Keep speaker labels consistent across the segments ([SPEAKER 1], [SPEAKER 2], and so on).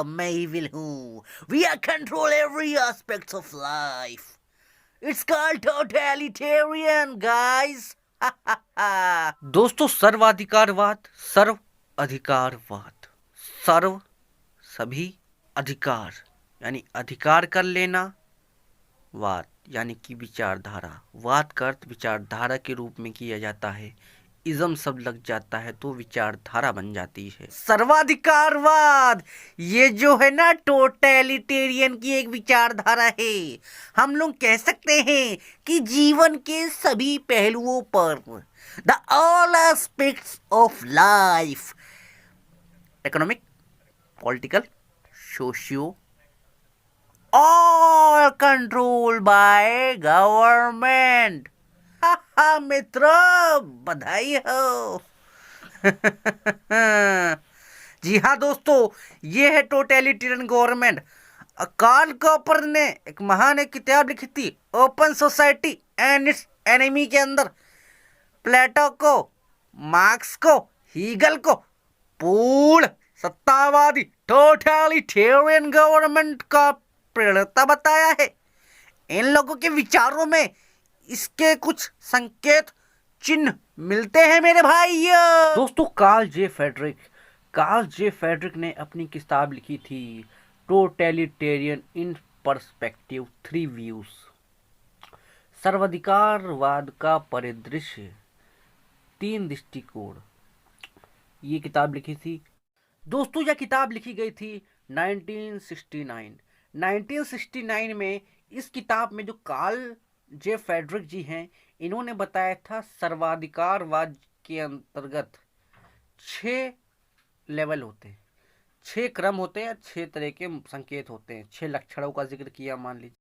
[SPEAKER 1] मैं evil हूँ. We are control every aspects of life. It's called totalitarian, guys. दोस्तों, सर्वाधिकारवाद, सर्व अधिकारवाद, सर्व सभी अधिकार यानी अधिकार कर लेना, वाद यानी कि विचारधारा, वाद का अर्थ विचारधारा के रूप में किया जाता है, इज्म शब्द लग जाता है तो विचारधारा बन जाती है। सर्वाधिकारवाद ये जो है ना टोटलिटेरियन की एक विचारधारा है। हम लोग कह सकते हैं कि जीवन के सभी पहलुओं पर, the all aspects of life, economic, political, socio, all controlled by government. मित्र, बधाई हो। जी हाँ दोस्तों, ये है टोटलिटेरियन गवर्नमेंट। कार्ल पॉपर ने एक महान एक किताब लिखी थी, open society and it's enemy, के अंदर प्लेटो को, मार्क्स को, हीगल को पूर्ण सत्तावादी टोटलिटेरियन गवर्नमेंट का प्रणेता बताया है। इन लोगों के विचारों में इसके कुछ संकेत चिन्ह मिलते हैं मेरे भाई। दोस्तों, कार्ल जे फेड्रिक ने अपनी किताब लिखी थी टोटलिटेरियन इन पर्सपेक्टिव, 3 व्यूज, सर्वाधिकारवाद का परिदृश्य, 3 दृष्टिकोण, ये किताब लिखी थी। दोस्तों, यह किताब लिखी गई थी 1969 में। इस किताब में जो कार्ल जे फेड्रिक जी हैं, इन्होंने बताया था सर्वाधिकारवाद के अंतर्गत 6 लेवल होते हैं, 6 क्रम होते हैं, 6 तरह के संकेत होते हैं, 6 लक्षणों का जिक्र किया मान लीजिए।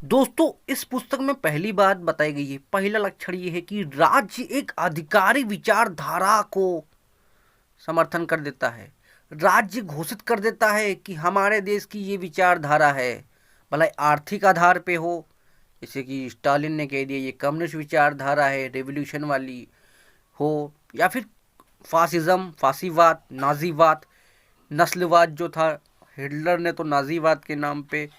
[SPEAKER 1] दोस्तों, इस पुस्तक में पहली बात बताई गई है, पहला लक्षण ये है कि राज्य एक अधिकारी विचारधारा को समर्थन कर देता है। राज्य घोषित कर देता है कि हमारे देश की ये विचारधारा है, भला आर्थिक आधार पे हो, जैसे कि स्टालिन ने कह दिया ये कम्युनिस्ट विचारधारा है, रेवोल्यूशन वाली हो, या फिर फासिज्म, फासीवाद, नाजीवाद, नस्लवाद जो था, हिटलर ने तो नाजीवाद के नाम पे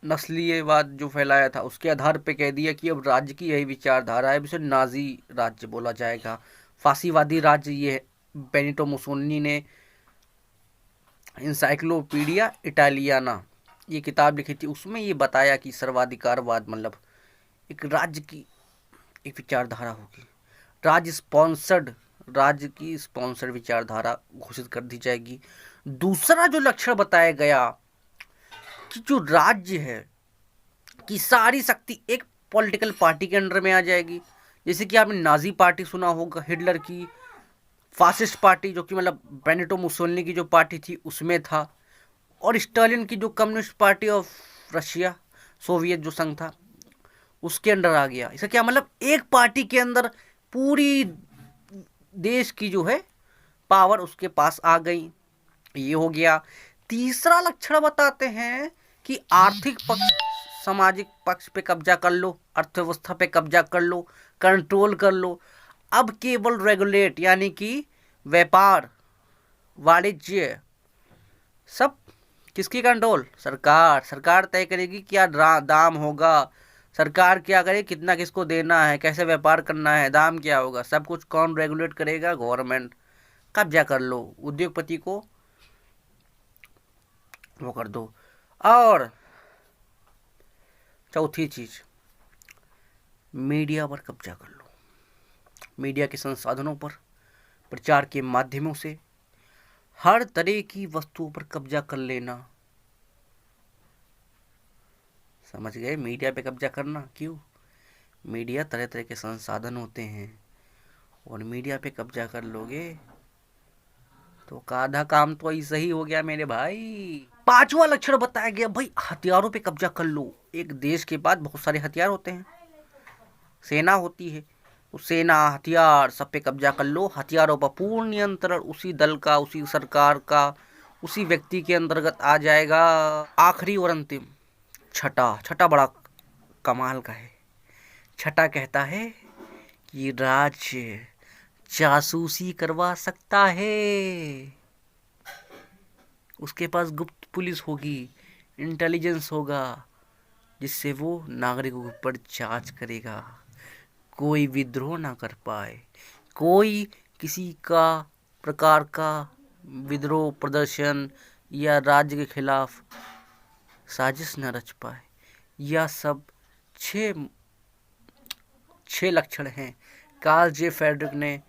[SPEAKER 1] नस्लीयवाद जो फैलाया था, उसके आधार पे कह दिया कि अब राज्य की यही विचारधारा है, इसे नाजी राज्य बोला जाएगा। फासीवादी राज्य ये है, बेनिटो मुसोलिनी ने इंसाइक्लोपीडिया इटालियाना ये किताब लिखी थी, उसमें ये बताया कि सर्वाधिकारवाद मतलब एक राज्य की एक विचारधारा होगी, राज्य की स्पॉन्सर्ड विचारधारा घोषित कर दी जाएगी। दूसरा जो लक्षण बताया गया कि जो राज्य है कि सारी शक्ति एक पॉलिटिकल पार्टी के अंडर में आ जाएगी, जैसे कि आपने नाजी पार्टी सुना होगा हिटलर की, फासिस्ट पार्टी जो कि मतलब बेनिटो मुसोलिनी की जो पार्टी थी उसमें था, और स्टालिन की जो communist party of Russia, Soviet जो संघ था, उसके अंडर आ गया। इसका क्या मतलब, एक पार्टी के अंदर पूरी देश की जो है पावर उसके पास आ गई, ये हो गया। तीसरा लक्षण बताते हैं कि आर्थिक पक्ष, सामाजिक पक्ष पे कब्जा कर लो, अर्थव्यवस्था पे कब्जा कर लो, कंट्रोल कर लो। अब केवल रेगुलेट यानी कि व्यापार, वाणिज्य, सब किसकी कंट्रोल, सरकार तय करेगी क्या दाम होगा, सरकार क्या करे, कितना किसको देना है, कैसे व्यापार करना है, दाम क्या होगा, सब कुछ कौन रेगुलेट करेगा, गवर्नमेंट। कब्जा कर लो, उद्योगपति को वो कर दो। और चौथी चीज, मीडिया पर कब्जा कर लो, मीडिया के संसाधनों पर, प्रचार के माध्यमों से हर तरह की वस्तुओं पर कब्जा कर लेना। समझ गए, मीडिया पे कब्जा करना क्यों, मीडिया तरह तरह के संसाधन होते हैं, और मीडिया पे कब्जा कर लोगे तो आधा काम तो ऐसा ही हो गया मेरे भाई। पांचवा लक्षण बताया गया भाई, हथियारों पे कब्जा कर लो। एक देश के पास बहुत सारे हथियार होते हैं, सेना होती है, तो सेना, हथियार सब पे कब्जा कर लो। हथियारों पर पूर्ण नियंत्रण उसी दल का, उसी सरकार का, उसी व्यक्ति के अंतर्गत आ जाएगा। आखिरी और अंतिम, छठा बड़ा कमाल का है। छठा कहता है कि राज्य जासूसी करवा सकता है। उसके पास गुप्त पुलिस होगी, इंटेलिजेंस होगा, जिससे वो नागरिकों के ऊपर जांच करेगा, कोई विद्रोह ना कर पाए, कोई किसी का प्रकार का विद्रोह प्रदर्शन या राज्य के खिलाफ साजिश न रच पाए। यह सब छह छह लक्षण हैं कार्ल जे फ्रेडरिक ने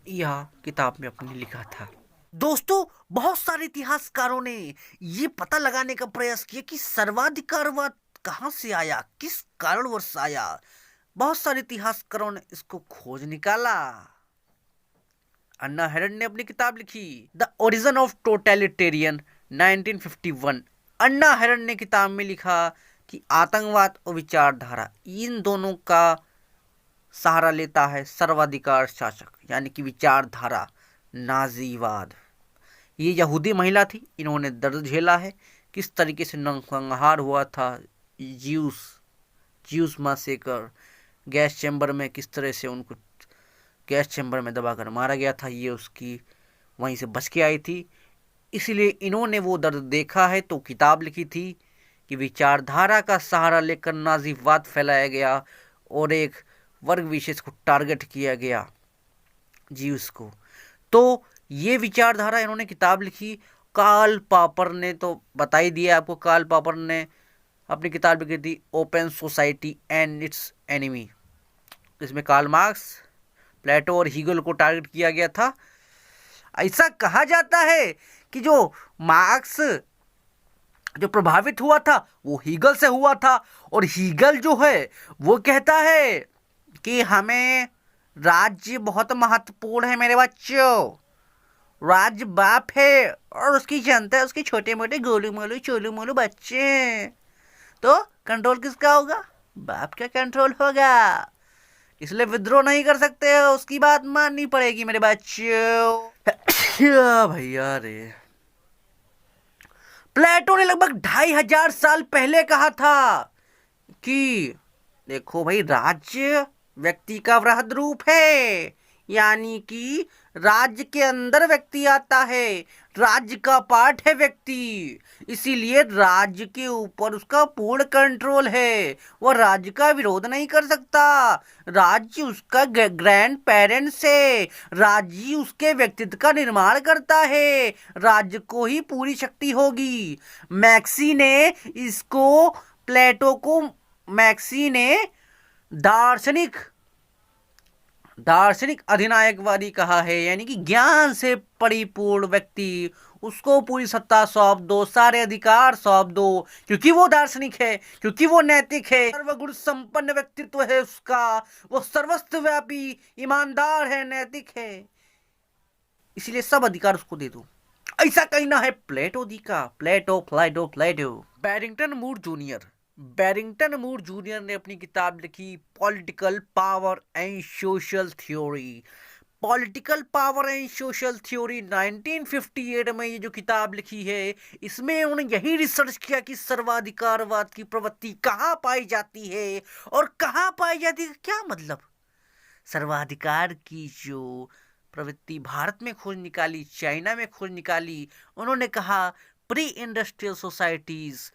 [SPEAKER 1] यह किताब में अपनी लिखा था। दोस्तों, बहुत सारे इतिहासकारों ने ये पता लगाने का प्रयास किया कि सर्वाधिकारवाद कहां से आया, किस कारणवश आया। बहुत सारे इतिहासकारों ने इसको खोज निकाला। अन्ना हेरन ने अपनी किताब लिखी द ओरिजिन ऑफ टोटलिटेरियन 1951। अन्ना हेरन ने किताब में लिखा कि आतंकवाद और विचारधारा, इन दोनों का सहारा लेता है सर्वाधिकार शासक, यानी कि विचारधारा नाजीवाद। ये यहूदी महिला थी, इन्होंने दर्द झेला है, किस तरीके से नरसंहार हुआ था, ज्यूस मैसेकर, गैस चैम्बर में किस तरह से उनको गैस चैम्बर में दबाकर मारा गया था, ये उसकी वहीं से बच के आई थी। इसलिए इन्होंने वो दर्द देखा है, तो किताब लिखी थी कि विचारधारा का सहारा लेकर नाजीवाद फैलाया गया और एक वर्ग विशेष को टारगेट किया गया, ज्यूस को। तो ये विचारधारा इन्होंने किताब लिखी। कार्ल पॉपर ने तो बता ही दिया आपको, कार्ल पॉपर ने अपनी किताब लिखी थी open society and it's enemy. इसमें कार्ल मार्क्स, प्लेटो और हीगल को टारगेट किया गया था। ऐसा कहा जाता है कि जो मार्क्स जो प्रभावित हुआ था वो हीगल से हुआ था, और हीगल जो है वो कहता है कि हमें राज्य बहुत महत्वपूर्ण है मेरे बच्चों, राज्य बाप है और उसकी जनता उसके छोटे मोटे गोलू मोलू चोलू मोलू बच्चे हैं, तो कंट्रोल किसका होगा, बाप का कंट्रोल होगा, इसलिए विद्रोह नहीं कर सकते हो, उसकी बात माननी पड़ेगी मेरे बच्चों। भैया रे, प्लेटो ने लगभग 2500 साल पहले कहा था कि देखो भाई, राज्य व्यक्ति का वृहद रूप है, यानी कि राज्य के अंदर व्यक्ति आता है, राज्य का पार्ट है व्यक्ति, इसीलिए राज्य के ऊपर उसका पूर्ण कंट्रोल है, वह राज्य का विरोध नहीं कर सकता, राज्य उसका ग्रैंड पेरेंट्स है, राज्य उसके व्यक्तित्व का निर्माण करता है, राज्य को ही पूरी शक्ति होगी। मैक्सी ने इसको, प्लेटो को मैक्सी ने दार्शनिक अधिनायकवादी कहा है, यानी कि ज्ञान से परिपूर्ण व्यक्ति, उसको पूरी सत्ता सौंप दो, सारे अधिकार सौंप दो, क्योंकि वो दार्शनिक है, क्योंकि वो नैतिक है, सर्वगुण संपन्न व्यक्तित्व है उसका, वो सर्वस्वव्यापी ईमानदार है, नैतिक है, इसलिए सब अधिकार उसको दे दो। ऐसा कहना है प्लेटो दी का। प्लेटो। बैरिंगटन मूर जूनियर ने अपनी किताब लिखी political power and social theory. 1958 में ये जो किताब लिखी है, इसमें उन्होंने यही रिसर्च किया कि सर्वाधिकारवाद की प्रवृत्ति कहाँ पाई जाती है और कहाँ पाई जाती है। क्या मतलब, सर्वाधिकार की जो प्रवृत्ति भारत में खोज निकाली, चाइना में खोज निकाली। उन्होंने कहा प्री इंडस्ट्रियल सोसाइटीज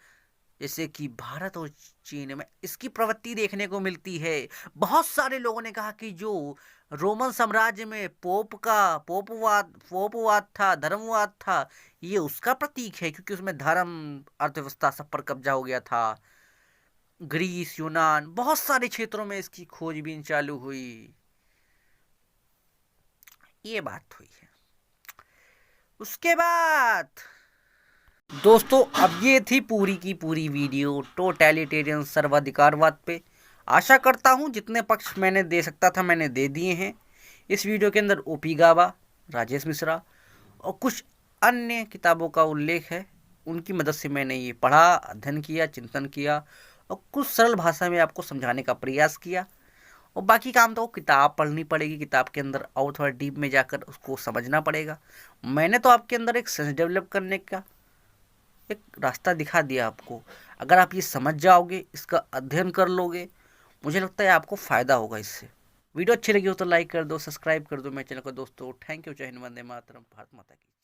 [SPEAKER 1] जैसे कि भारत और चीन में इसकी प्रवृत्ति देखने को मिलती है। बहुत सारे लोगों ने कहा कि जो रोमन साम्राज्य में पोपवाद था, धर्मवाद था, ये उसका प्रतीक है, क्योंकि उसमें धर्म, अर्थव्यवस्था सब पर कब्जा हो गया था। ग्रीस, यूनान, बहुत सारे क्षेत्रों में इसकी खोजबीन चालू हुई। ये बात हुई है। उसके बाद दोस्तों, अब ये थी पूरी की पूरी वीडियो टोटलिटेरियन सर्वाधिकारवाद पे। आशा करता हूँ जितने पक्ष मैंने दे सकता था मैंने दे दिए हैं। इस वीडियो के अंदर ओपी गाबा, राजेश मिश्रा और कुछ अन्य किताबों का उल्लेख है, उनकी मदद से मैंने ये पढ़ा, अध्ययन किया, चिंतन किया और कुछ सरल भाषा में आपको समझाने का प्रयास किया। और बाकी काम तो किताब पढ़नी पड़ेगी, किताब के अंदर और थोड़ा डीप में जाकर उसको समझना पड़ेगा। मैंने तो आपके अंदर एक सेंस डेवलप करने का एक रास्ता दिखा दिया आपको। अगर आप ये समझ जाओगे, इसका अध्ययन कर लोगे, मुझे लगता है आपको फ़ायदा होगा इससे। वीडियो अच्छी लगी हो तो लाइक कर दो, सब्सक्राइब कर दो मेरे चैनल को। दोस्तों थैंक यू। जय हिंद, वंदे मातरम, भारत माता की।